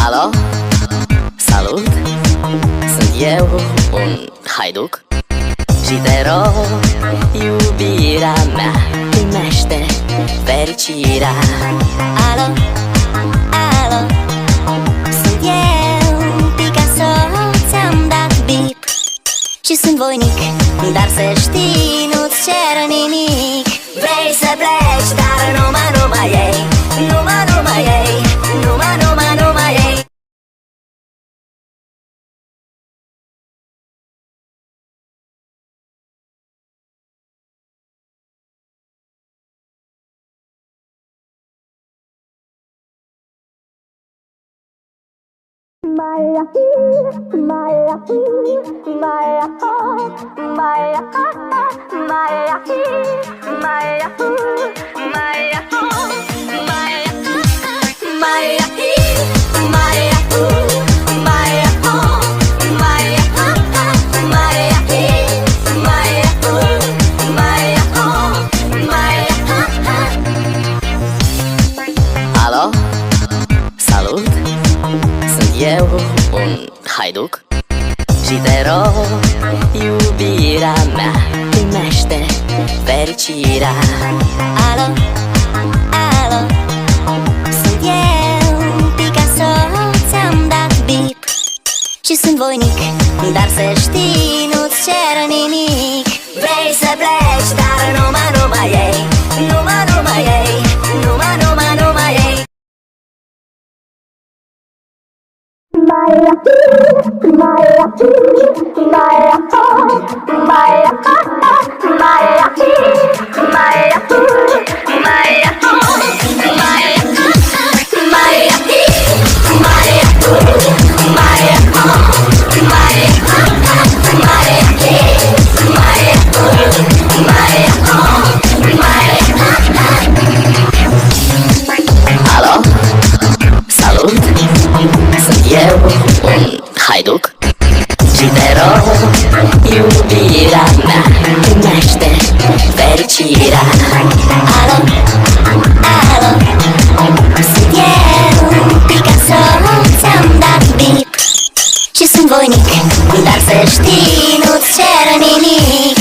Alo? Salut! Sunt eu, un haiduc, și te rog, iubirea mea, primește fericirea. Alo, alo, sunt eu, Picasso, ți-am dat bip și sunt voinic, dar să știi, nu-ți cer nimic. Vrei să pleci, dar numai ei, numai ei, numai ei. Alo? Salut! Sunt eu, un haiduc, și te rog, iubirea mea, primește fericirea. Alo, alo, sunt eu, Picasso, ți-am dat bip și sunt voinic, dar să știi, nu-ți cer nimic. Vrei să pleci, dar numai ei, numai ei, numai ei. Alo? Salut! Sunt eu, un haiduc, și te rog, iubirea mea, primește fericirea. Alo, alo, sunt eu, Picasso, ți-am dat bip și sunt voinic, dar să știi, nu-ți cer nimic.